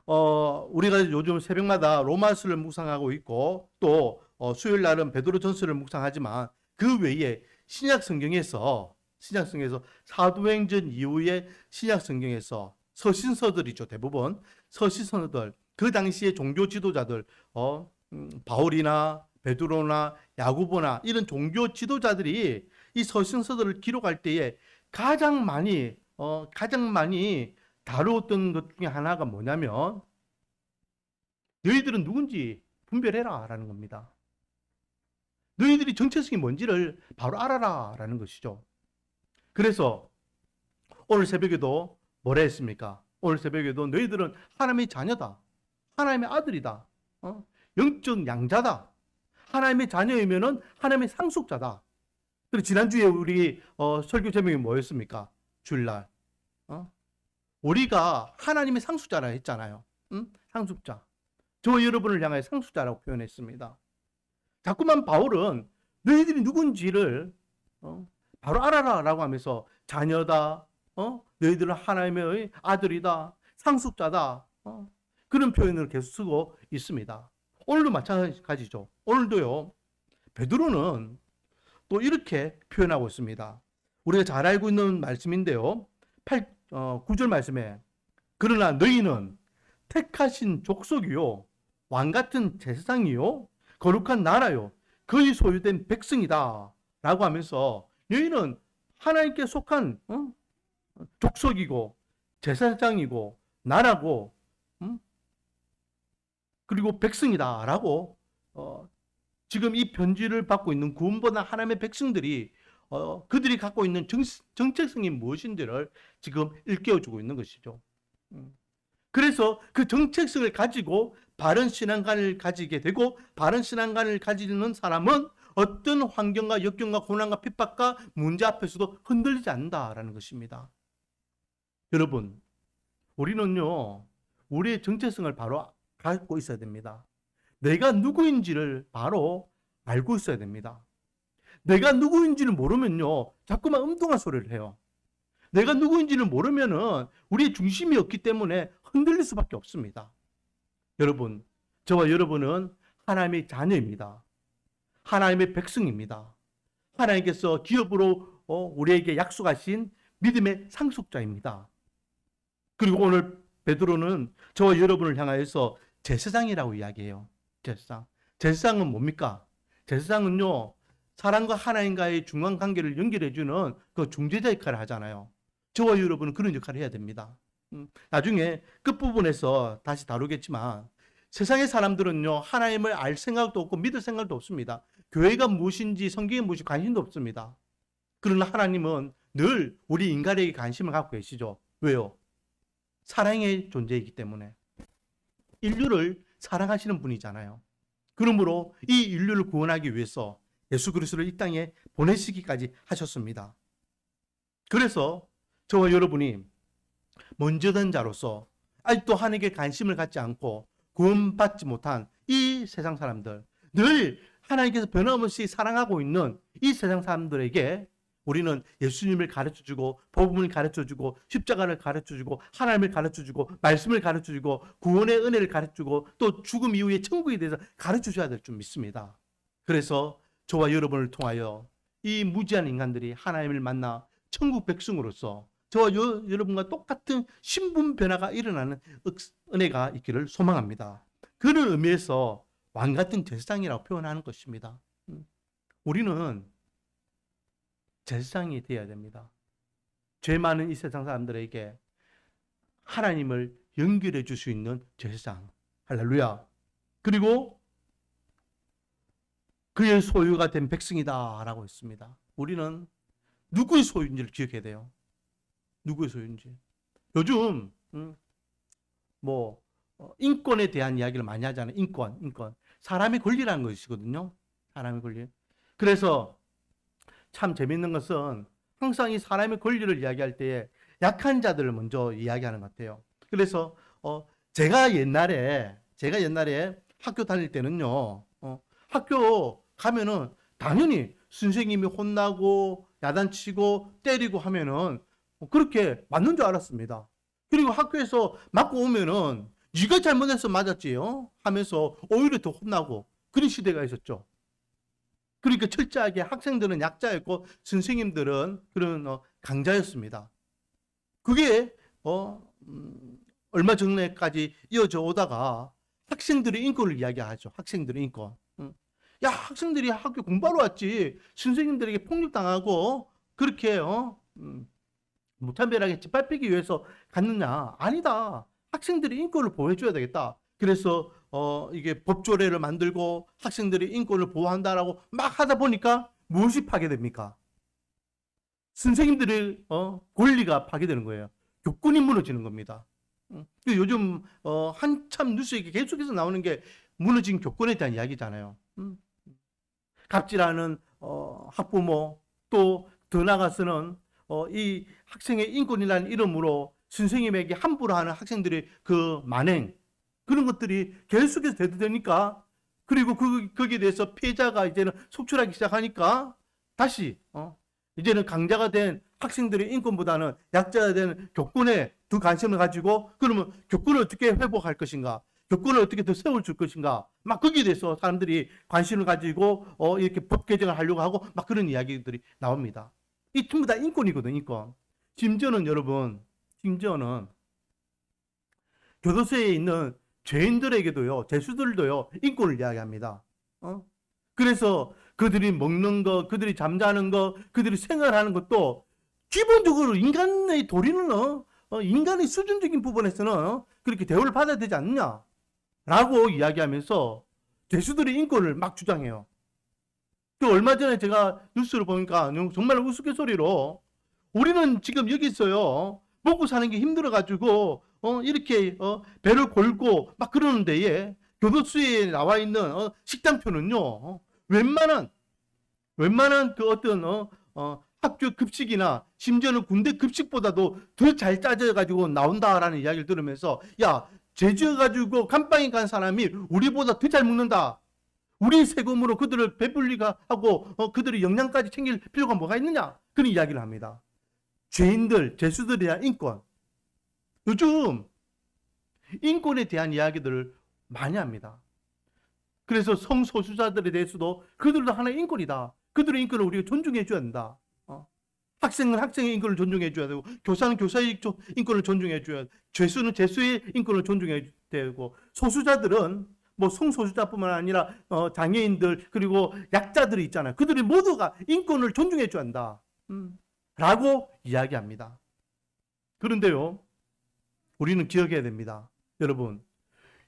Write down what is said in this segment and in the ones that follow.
우리가 요즘 새벽마다 로마서를 묵상하고 있고 또 수요일 날은 베드로 전서를 묵상하지만 그 외에 신약 성경에서 사도행전 이후에 신약 성경에서 서신서들이죠. 대부분 서신서들, 그 당시에 종교 지도자들, 바울이나 베드로나 야고보나 이런 종교 지도자들이 이 서신서들을 기록할 때에 가장 많이 다루었던 것 중에 하나가 뭐냐면 너희들은 누군지 분별해라 라는 겁니다. 너희들이 정체성이 뭔지를 바로 알아라 라는 것이죠. 그래서 오늘 새벽에도 뭐라 했습니까? 오늘 새벽에도 너희들은 하나님의 자녀다. 하나님의 아들이다. 영적 양자다. 하나님의 자녀이면은 하나님의 상속자다. 그리고 지난주에 우리 설교 제목이 뭐였습니까? 주일날 우리가 하나님의 상속자라 했잖아요. 상속자. 저 여러분을 향하여 상속자라고 표현했습니다. 자꾸만 바울은 너희들이 누군지를 바로 알아라 라고 하면서 자녀다, 너희들은 하나님의 아들이다, 상속자다, 그런 표현을 계속 쓰고 있습니다. 오늘도 마찬가지죠. 오늘도요, 베드로는 또 이렇게 표현하고 있습니다. 우리가 잘 알고 있는 말씀인데요. 9절 말씀에 그러나 너희는 택하신 족속이요 왕같은 제사장이요 거룩한 나라요 그의 소유된 백성이다 라고 하면서 너희는 하나님께 속한 족속이고 제사장이고 나라고 그리고 백성이다 라고 지금 이 편지를 받고 있는 구원받은 하나님의 백성들이 그들이 갖고 있는 정체성이 무엇인지를 지금 일깨워주고 있는 것이죠. 그래서 그 정체성을 가지고 바른 신앙관을 가지게 되고 바른 신앙관을 가지는 사람은 어떤 환경과 역경과 고난과 핍박과 문제 앞에서도 흔들리지 않는다라는 것입니다. 여러분, 우리는요, 우리의 정체성을 바로 갖고 있어야 됩니다. 내가 누구인지를 바로 알고 있어야 됩니다. 내가 누구인지를 모르면요, 자꾸만 엉뚱한 소리를 해요. 내가 누구인지를 모르면은 우리의 중심이 없기 때문에 흔들릴 수밖에 없습니다. 여러분, 저와 여러분은 하나님의 자녀입니다. 하나님의 백성입니다. 하나님께서 기업으로 우리에게 약속하신 믿음의 상속자입니다. 그리고 오늘 베드로는 저와 여러분을 향하여서 제사장이라고 이야기해요. 제사장. 제사장은 뭡니까? 제사장은요, 사람과 하나님과의 중간 관계를 연결해주는 그 중재자 역할을 하잖아요. 저와 여러분은 그런 역할을 해야 됩니다. 나중에 끝부분에서 다시 다루겠지만 세상의 사람들은요, 하나님을 알 생각도 없고 믿을 생각도 없습니다. 교회가 무엇인지 성경이 무엇인지 관심도 없습니다. 그러나 하나님은 늘 우리 인간에게 관심을 갖고 계시죠. 왜요? 사랑의 존재이기 때문에. 인류를 사랑하시는 분이잖아요. 그러므로 이 인류를 구원하기 위해서 예수 그리스도를 이 땅에 보내시기까지 하셨습니다. 그래서 저와 여러분이 먼저된 자로서 아직도 하나님께 관심을 갖지 않고 구원받지 못한 이 세상 사람들, 늘 하나님께서 변함없이 사랑하고 있는 이 세상 사람들에게 우리는 예수님을 가르쳐주고 복음을 가르쳐주고 십자가를 가르쳐주고 하나님을 가르쳐주고 말씀을 가르쳐주고 구원의 은혜를 가르쳐주고 또 죽음 이후의 천국에 대해서 가르쳐줘야 될 줄 믿습니다. 그래서 저와 여러분을 통하여 이 무지한 인간들이 하나님을 만나 천국 백성으로서 저와 여러분과 똑같은 신분 변화가 일어나는 은혜가 있기를 소망합니다. 그런 의미에서 왕같은 제사장이라고 표현하는 것입니다. 우리는 제사장이 되어야 됩니다. 죄 많은 이 세상 사람들에게 하나님을 연결해 줄 수 있는 제사장. 할렐루야. 그리고 그의 소유가 된 백성이다 라고 했습니다. 우리는 누구의 소유인지를 기억해야 돼요. 누구의 소유인지. 요즘 인권에 대한 이야기를 많이 하잖아요. 인권. 사람의 권리라는 것이거든요. 사람의 권리. 그래서 참 재밌는 것은 항상 이 사람의 권리를 이야기할 때에 약한 자들을 먼저 이야기하는 것 같아요. 그래서 제가 옛날에 학교 다닐 때는요, 학교 가면은 당연히 선생님이 혼나고 야단치고 때리고 하면은 그렇게 맞는 줄 알았습니다. 그리고 학교에서 맞고 오면은 네가 잘못해서 맞았지 하면서 오히려 더 혼나고 그런 시대가 있었죠. 그러니까 철저하게 학생들은 약자였고 선생님들은 그런 강자였습니다. 그게 얼마 전에까지 이어져 오다가 학생들의 인권을 이야기하죠. 학생들의 인권. 야, 학생들이 학교 공부하러 왔지. 선생님들에게 폭력당하고 그렇게 무차별하게 짓밟히기 위해서 갔느냐? 아니다. 학생들의 인권을 보호해줘야 되겠다. 그래서 이게 법조례를 만들고 학생들의 인권을 보호한다라고 막 하다 보니까 무엇이 파괴됩니까? 선생님들의 권리가 파괴되는 거예요. 교권이 무너지는 겁니다. 요즘 한참 뉴스에 계속해서 나오는 게 무너진 교권에 대한 이야기잖아요. 갑질하는 학부모, 또 더 나아가서는 이 학생의 인권이라는 이름으로 선생님에게 함부로 하는 학생들의 그 만행, 그런 것들이 계속해서 대두되니까, 그리고 거기에 대해서 피해자가 이제는 속출하기 시작하니까 다시 이제는 강자가 된 학생들의 인권보다는 약자가 된 교권에 더 관심을 가지고, 그러면 교권을 어떻게 회복할 것인가, 교권을 어떻게 더 세워줄 것인가, 막 거기에 대해서 사람들이 관심을 가지고 이렇게 법 개정을 하려고 하고 막 그런 이야기들이 나옵니다. 이 전부 다 인권이거든, 인권. 심지어는 여러분, 심지어는 교도소에 있는 죄인들에게도요, 죄수들도요, 인권을 이야기합니다. 그래서 그들이 먹는 거, 그들이 잠자는 거, 그들이 생활하는 것도 기본적으로 인간의 도리는 인간의 수준적인 부분에서는 그렇게 대우를 받아야 되지 않느냐 라고 이야기하면서 죄수들의 인권을 막 주장해요. 또 얼마 전에 제가 뉴스를 보니까 정말 우스갯소리로 우리는 지금 여기 있어요. 먹고 사는 게 힘들어가지고 이렇게 배를 골고 막 그러는 데에 교도소에 나와 있는 식단표는요, 웬만한 그 어떤 학교 급식이나 심지어는 군대 급식보다도 더 잘 짜져가지고 나온다라는 이야기를 들으면서, 야, 죄 지어가지고 감방에 간 사람이 우리보다 더 잘 먹는다. 우리 세금으로 그들을 배불리가 하고 그들의 영양까지 챙길 필요가 뭐가 있느냐, 그런 이야기를 합니다. 죄인들, 죄수들에 대한 인권. 요즘 인권에 대한 이야기들을 많이 합니다. 그래서 성소수자들에 대해서도 그들도 하나의 인권이다. 그들의 인권을 우리가 존중해 줘야 된다. 학생은 학생의 인권을 존중해 줘야 되고, 교사는 교사의 인권을 존중해 줘야 되고, 죄수는 죄수의 인권을 존중해 되고, 소수자들은 뭐 성소수자뿐만 아니라 장애인들 그리고 약자들이 있잖아요. 그들이 모두가 인권을 존중해 줘야 한다. 라고 이야기합니다. 그런데요, 우리는 기억해야 됩니다. 여러분,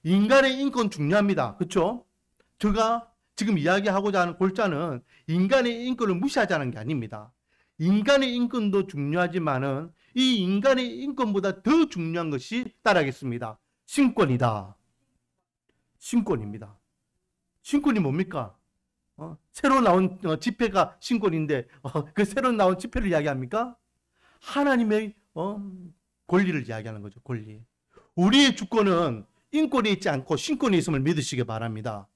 인간의 인권 중요합니다. 그렇죠? 제가 지금 이야기하고자 하는 골자는 인간의 인권을 무시하자는 게 아닙니다. 인간의 인권도 중요하지만은 이 인간의 인권보다 더 중요한 것이 따라하겠습니다. 신권이다. 신권입니다. 신권이 뭡니까? 새로 나온 집회가 신권인데 그 새로 나온 집회를 이야기합니까? 하나님의 권리를 이야기하는 거죠. 권리. 우리의 주권은 인권에 있지 않고 신권에 있음을 믿으시기 바랍니다.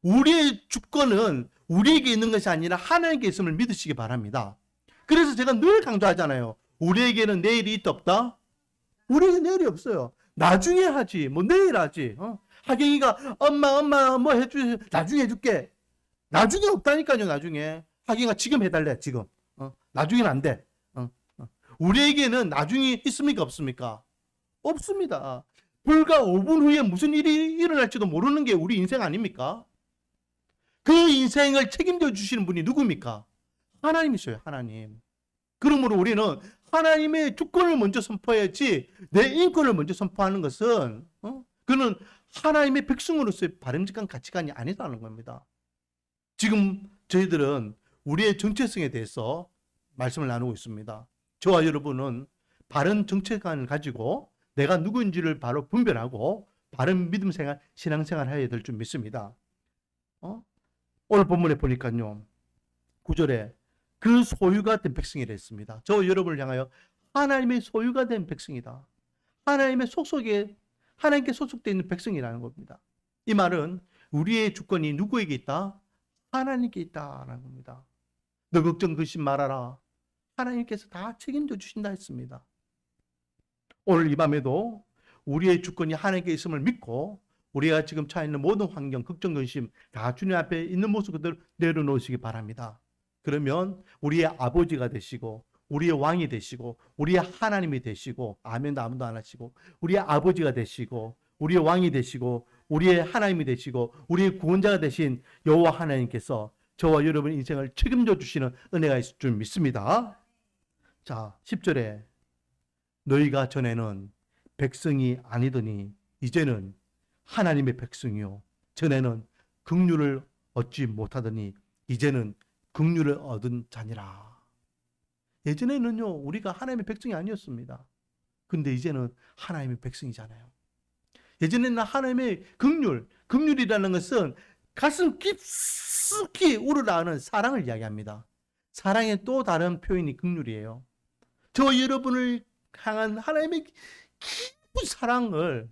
우리의 주권은 우리에게 있는 것이 아니라 하나님께 있음을 믿으시기 바랍니다. 그래서 제가 늘 강조하잖아요. 우리에게는 내일이 있다 없다? 우리에게 내일이 없어요. 나중에 하지. 뭐 내일 하지. 하경이가 엄마 뭐 해주, 나중에 해줄게. 나중에 없다니까요. 나중에. 하경이가 지금 해달래. 지금. 나중에는 안 돼. 우리에게는 나중에 있습니까 없습니까? 없습니다. 불과 5분 후에 무슨 일이 일어날지도 모르는 게 우리 인생 아닙니까? 그 인생을 책임져 주시는 분이 누굽니까? 하나님이셔요. 하나님. 그러므로 우리는 하나님의 주권을 먼저 선포해야지, 내 인권을 먼저 선포하는 것은 그는 하나님의 백성으로서의 바람직한 가치관이 아니라는 겁니다. 지금 저희들은 우리의 정체성에 대해서 말씀을 나누고 있습니다. 저와 여러분은 바른 정체관을 가지고 내가 누구인지를 바로 분별하고 바른 믿음 생활, 신앙생활을 해야 될 줄 믿습니다. 오늘 본문에 보니까요, 9절에 그 소유가 된 백성이라 했습니다. 저 여러분을 향하여 하나님의 소유가 된 백성이다. 하나님의 속속에, 하나님께 소속되어 있는 백성이라는 겁니다. 이 말은 우리의 주권이 누구에게 있다? 하나님께 있다라는 겁니다. 너 걱정 근심 말아라. 하나님께서 다 책임져 주신다 했습니다. 오늘 이 밤에도 우리의 주권이 하나님께 있음을 믿고 우리가 지금 처해 있는 모든 환경, 걱정, 근심 다 주님 앞에 있는 모습 그대로 내려놓으시기 바랍니다. 그러면 우리의 아버지가 되시고 우리의 왕이 되시고 우리의 하나님이 되시고 아멘도 아무도 안 하시고 우리의 아버지가 되시고 우리의 왕이 되시고 우리의 하나님이 되시고 우리의 구원자가 되신 여호와 하나님께서 저와 여러분 인생을 책임져 주시는 은혜가 있을 줄 믿습니다. 자, 10절에 너희가 전에는 백성이 아니더니 이제는 하나님의 백성이요 전에는 긍휼을 얻지 못하더니 이제는 긍휼을 얻은 자니라. 예전에는요 우리가 하나님의 백성이 아니었습니다. 근데 이제는 하나님의 백성이잖아요. 예전에는 하나님의 긍휼이라는 것은 가슴 깊숙이 우러나오는 사랑을 이야기합니다. 사랑의 또 다른 표현이 긍휼이에요. 저 여러분을 향한 하나님의 깊은 사랑을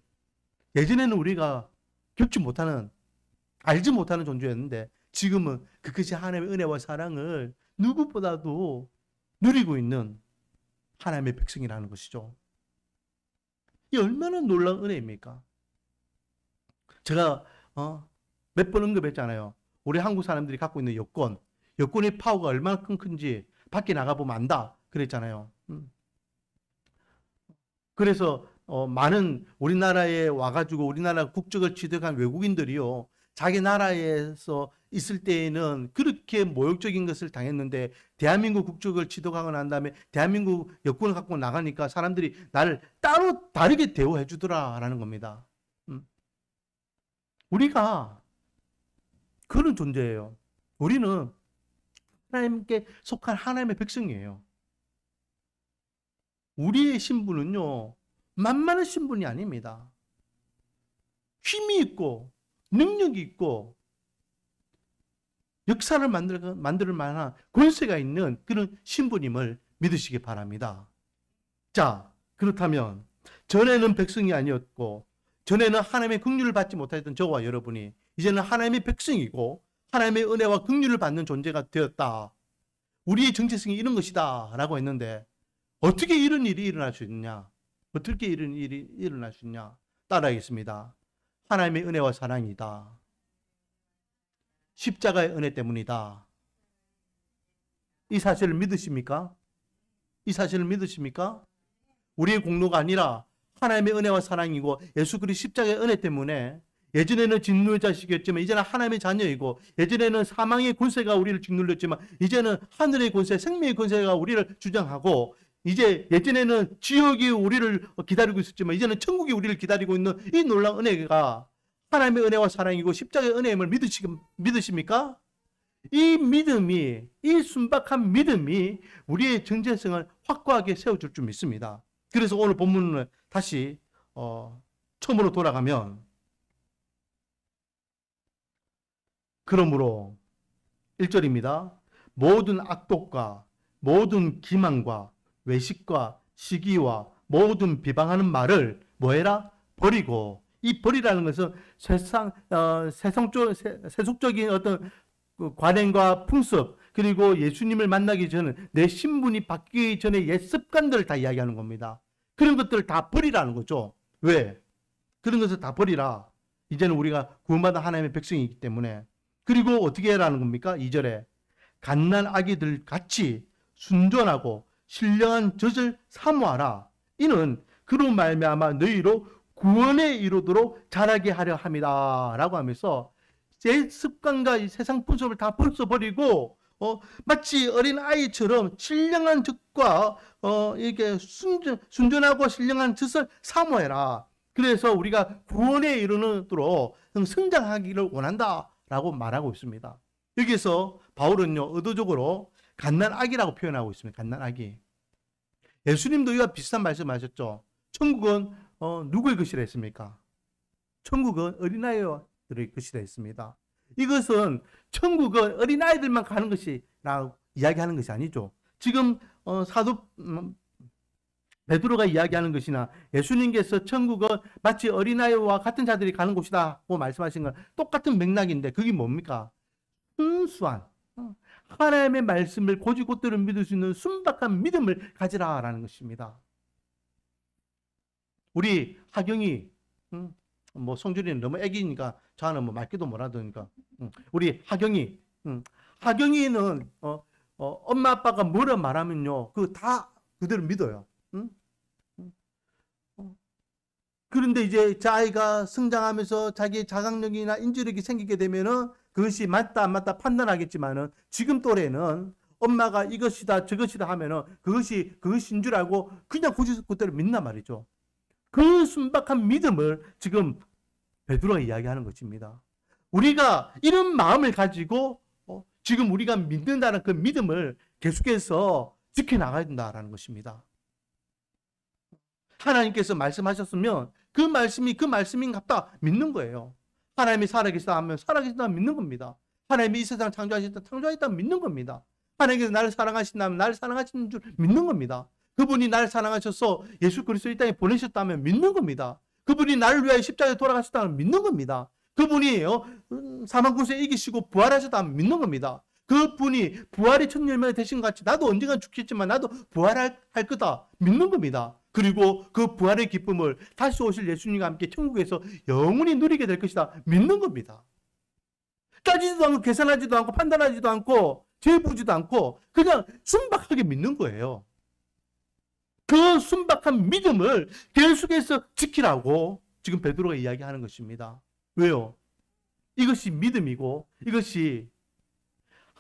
예전에는 우리가 겪지 못하는, 알지 못하는 존재였는데 지금은 그것이 하나님의 은혜와 사랑을 누구보다도 누리고 있는 하나님의 백성이라는 것이죠. 이 얼마나 놀라운 은혜입니까? 제가 몇 번 언급했잖아요. 우리 한국 사람들이 갖고 있는 여권의 파워가 얼마나 큰지 밖에 나가보면 안다 그랬잖아요. 그래서 많은 우리나라에 와가지고 우리나라 국적을 취득한 외국인들이요 자기 나라에서 있을 때에는 그렇게 모욕적인 것을 당했는데 대한민국 국적을 취득하고 난 다음에 대한민국 여권을 갖고 나가니까 사람들이 나를 따로 다르게 대우해 주더라라는 겁니다. 우리가 그런 존재예요. 우리는 하나님께 속한 하나님의 백성이에요. 우리의 신분은요 만만한 신분이 아닙니다. 힘이 있고 능력이 있고 역사를 만들 만한 권세가 있는 그런 신분임을 믿으시기 바랍니다. 자, 그렇다면 전에는 백성이 아니었고 전에는 하나님의 긍휼을 받지 못했던 저와 여러분이 이제는 하나님의 백성이고 하나님의 은혜와 긍휼을 받는 존재가 되었다. 우리의 정체성이 이런 것이다 라고 했는데 어떻게 이런 일이 일어날 수 있느냐? 어떻게 이런 일이 일어날 수 있냐? 따라하겠습니다. 하나님의 은혜와 사랑이다. 십자가의 은혜 때문이다. 이 사실을 믿으십니까? 이 사실을 믿으십니까? 우리의 공로가 아니라 하나님의 은혜와 사랑이고 예수 그리스도 십자가의 은혜 때문에 예전에는 짓누른 자식이었지만 이제는 하나님의 자녀이고 예전에는 사망의 권세가 우리를 짓눌렀지만 이제는 하늘의 권세, 생명의 권세가 우리를 주장하고 이제 예전에는 지옥이 우리를 기다리고 있었지만 이제는 천국이 우리를 기다리고 있는 이 놀라운 은혜가 하나님의 은혜와 사랑이고 십자가의 은혜임을 믿으십니까? 이 믿음이, 이 순박한 믿음이 우리의 정체성을 확고하게 세워줄 줄 믿습니다. 그래서 오늘 본문을 다시 처음으로 돌아가면 그러므로 1절입니다. 모든 악독과 모든 기만과 외식과 시기와 모든 비방하는 말을 뭐해라? 버리고 이 버리라는 것은 세속적인 어떤 관행과 풍습 그리고 예수님을 만나기 전에 내 신분이 바뀌기 전에 옛 습관들을 다 이야기하는 겁니다. 그런 것들을 다 버리라는 거죠. 왜? 그런 것을 다 버리라. 이제는 우리가 구원받은 하나님의 백성이기 때문에. 그리고 어떻게 해라는 겁니까? 2절에 갓난 아기들 같이 순전하고 신령한 젖을 사모하라. 이는 그로 말미암아 너희로 구원에 이르도록 자라게 하려 함이다 라고 하면서 제 습관과 세상 풍습을 다 벗어버리고 마치 어린 아이처럼 신령한 젖과 이게 순전하고 신령한 젖을 사모해라. 그래서 우리가 구원에 이르도록 성장하기를 원한다 라고 말하고 있습니다. 여기서 바울은요 의도적으로 갓난아기라고 표현하고 있습니다. 갓난아기. 예수님도 이와 비슷한 말씀하셨죠. 천국은 누구의 것이라 했습니까? 천국은 어린아이들의 것이라 했습니다. 이것은 천국은 어린아이들만 가는 것이라고 이야기하는 것이 아니죠. 지금 사도 베드로가 이야기하는 것이나 예수님께서 천국은 마치 어린아이와 같은 자들이 가는 곳이다고 말씀하신 건 똑같은 맥락인데 그게 뭡니까? 순수한 하나님의 말씀을 고지곧대로 믿을 수 있는 순박한 믿음을 가지라라는 것입니다. 우리 하경이 뭐 송준이는 너무 애기니까 저는 뭐 말기도 못하더니까 우리 하경이 하경이는 엄마 아빠가 뭐라 말하면요 그 다 그대로 믿어요. 그런데 이제 저 아이가 성장하면서 자기의 자각력이나 인지력이 생기게 되면은 그것이 맞다 안 맞다 판단하겠지만은 지금 또래는 엄마가 이것이다 저것이다 하면은 그것인 줄 알고 그냥 그대로 믿단 말이죠. 그 순박한 믿음을 지금 베드로가 이야기하는 것입니다. 우리가 이런 마음을 가지고 지금 우리가 믿는다는 그 믿음을 계속해서 지켜나가야 된다는 것입니다. 하나님께서 말씀하셨으면 그 말씀인갑다 믿는 거예요. 하나님이 살아계시다 하면 살아계시다 믿는 겁니다. 하나님이 이 세상을 창조하셨다 믿는 겁니다. 하나님께서 나를 사랑하신다면 나를 사랑하시는 줄 믿는 겁니다. 그분이 나를 사랑하셔서 예수 그리스도 이 땅에 보내셨다면 믿는 겁니다. 그분이 나를 위하여 십자가에 돌아가셨다면 믿는 겁니다. 그분이 사망 군세에 이기시고 부활하셨다면 믿는 겁니다. 그분이 부활의 첫 열매가 되신 것 같이 나도 언젠가 죽겠지만 나도 부활할 거다 믿는 겁니다. 그리고 그 부활의 기쁨을 다시 오실 예수님과 함께 천국에서 영원히 누리게 될 것이다 믿는 겁니다. 따지지도 않고 계산하지도 않고 판단하지도 않고 재보지도 않고 그냥 순박하게 믿는 거예요. 그 순박한 믿음을 계속해서 지키라고 지금 베드로가 이야기하는 것입니다. 왜요? 이것이 믿음이고 이것이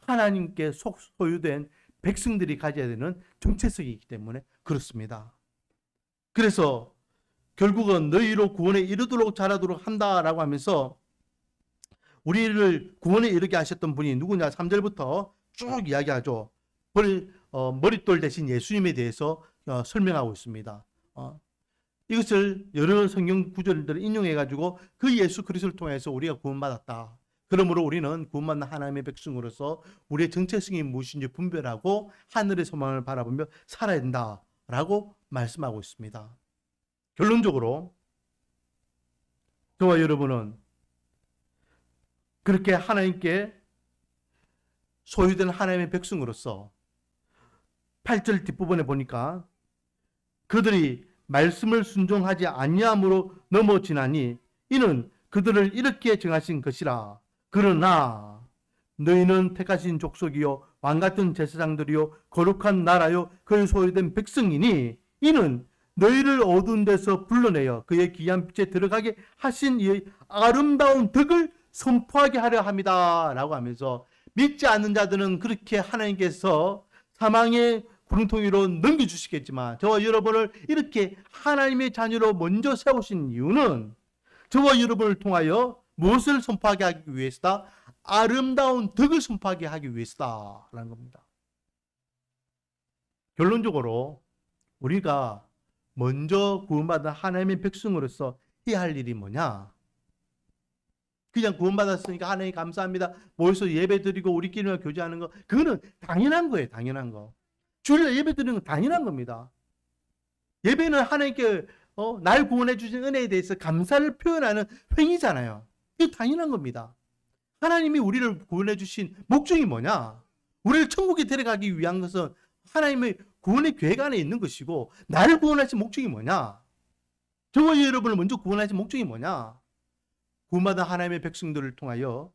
하나님께 소유된 백성들이 가져야 되는 정체성이기 때문에 그렇습니다. 그래서 결국은 너희로 구원에 이르도록 자라도록 한다라고 하면서 우리를 구원에 이르게 하셨던 분이 누구냐 3절부터 쭉 이야기하죠. 머릿돌 대신 예수님에 대해서 설명하고 있습니다. 이것을 여러 성경 구절들을 인용해가지고 그 예수 그리스도를 통해서 우리가 구원받았다. 그러므로 우리는 구원받는 하나님의 백성으로서 우리의 정체성이 무엇인지 분별하고 하늘의 소망을 바라보며 살아야 된다라고 말씀하고 있습니다. 결론적으로 저와 여러분은 그렇게 하나님께 소유된 하나님의 백성으로서 8절 뒷부분에 보니까 그들이 말씀을 순종하지 아니함으로 넘어지나니 이는 그들을 이렇게 정하신 것이라. 그러나 너희는 택하신 족속이요 왕같은 제사장들이요 거룩한 나라요 그의 소유된 백성이니 이는 너희를 어두운 데서 불러내어 그의 귀한 빛에 들어가게 하신 이 아름다운 덕을 선포하게 하려 합니다 라고 하면서 믿지 않는 자들은 그렇게 하나님께서 사망의 구렁텅이로 넘겨주시겠지만 저와 여러분을 이렇게 하나님의 자녀로 먼저 세우신 이유는 저와 여러분을 통하여 무엇을 선포하게 하기 위해서다? 아름다운 덕을 선포하게 하기 위해서다 라는 겁니다. 결론적으로 우리가 먼저 구원받은 하나님의 백성으로서 해야 할 일이 뭐냐? 그냥 구원받았으니까 하나님 감사합니다. 모여서 예배 드리고 우리끼리 교제하는 거 그거는 당연한 거예요. 당연한 거. 주일 예배 드리는 건 당연한 겁니다. 예배는 하나님께 날 구원해 주신 은혜에 대해서 감사를 표현하는 행위잖아요. 이게 당연한 겁니다. 하나님이 우리를 구원해 주신 목적이 뭐냐? 우리를 천국에 데려가기 위한 것은 하나님의 구원의 계획 안에 있는 것이고 나를 구원하신 목적이 뭐냐? 저와 여러분을 먼저 구원하신 목적이 뭐냐? 구원받은 하나님의 백성들을 통하여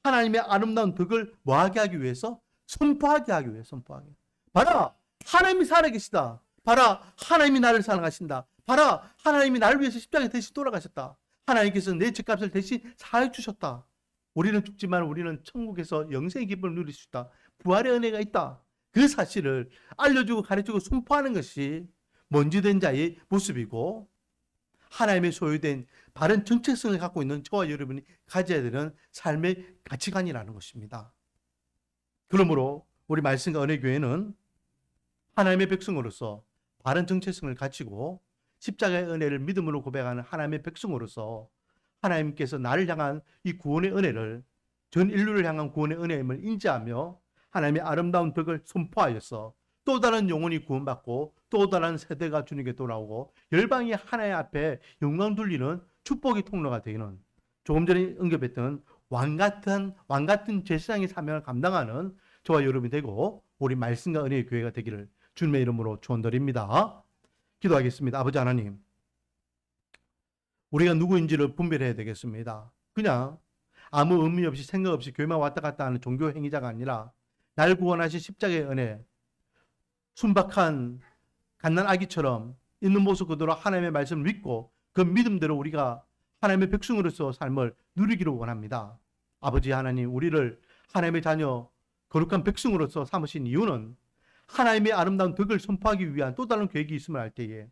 하나님의 아름다운 덕을 뭐하게 하기 위해서? 선포하게 하기 위해서 선포하게. 봐라! 하나님이 살아계시다. 봐라! 하나님이 나를 사랑하신다. 봐라! 하나님이 나를 위해서 십자가에 대신 돌아가셨다. 하나님께서 내 죄값을 대신 사해 주셨다. 우리는 죽지만 우리는 천국에서 영생의 기쁨을 누릴 수 있다. 부활의 은혜가 있다. 그 사실을 알려주고 가르치고 선포하는 것이 먼지된 자의 모습이고 하나님의 소유된 바른 정체성을 갖고 있는 저와 여러분이 가져야 되는 삶의 가치관이라는 것입니다. 그러므로 우리 말씀과 은혜교회는 하나님의 백성으로서 바른 정체성을 가지고 십자가의 은혜를 믿음으로 고백하는 하나님의 백성으로서 하나님께서 나를 향한 이 구원의 은혜를 전 인류를 향한 구원의 은혜임을 인지하며 하나님의 아름다운 덕을 선포하여서 또 다른 영혼이 구원받고 또 다른 세대가 주님께 돌아오고 열방이 하나님 앞에 영광 돌리는 축복의 통로가 되는 조금 전에 언급했던 왕같은 제사장의 사명을 감당하는 저와 여러분이 되고 우리 말씀과 은혜의 교회가 되기를 주님의 이름으로 축원드립니다. 기도하겠습니다. 아버지 하나님, 우리가 누구인지를 분별해야 되겠습니다. 그냥 아무 의미 없이 생각 없이 교회만 왔다 갔다 하는 종교 행위자가 아니라 날 구원하신 십자가의 은혜, 순박한 갓난 아기처럼 있는 모습 그대로 하나님의 말씀을 믿고 그 믿음대로 우리가 하나님의 백성으로서 삶을 누리기를 원합니다. 아버지 하나님, 우리를 하나님의 자녀, 거룩한 백성으로서 삼으신 이유는 하나님의 아름다운 덕을 선포하기 위한 또 다른 계획이 있음을 알 때에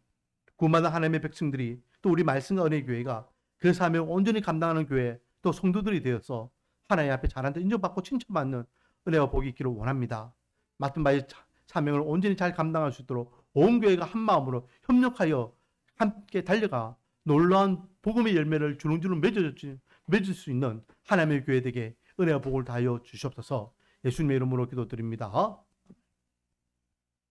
구원받은 하나님의 백성들이 또 우리 말씀과 은혜의 교회가 그 사명을 온전히 감당하는 교회 또 성도들이 되어서 하나님 앞에 잘한다 인정받고 칭찬받는 은혜와 복이 있기를 원합니다. 맡은 바의 사명을 온전히 잘 감당할 수 있도록 온 교회가 한 마음으로 협력하여 함께 달려가 놀라운 복음의 열매를 주렁주렁 맺을 수 있는 하나님의 교회 되게 은혜와 복을 다하여 주시옵소서. 예수님의 이름으로 기도드립니다.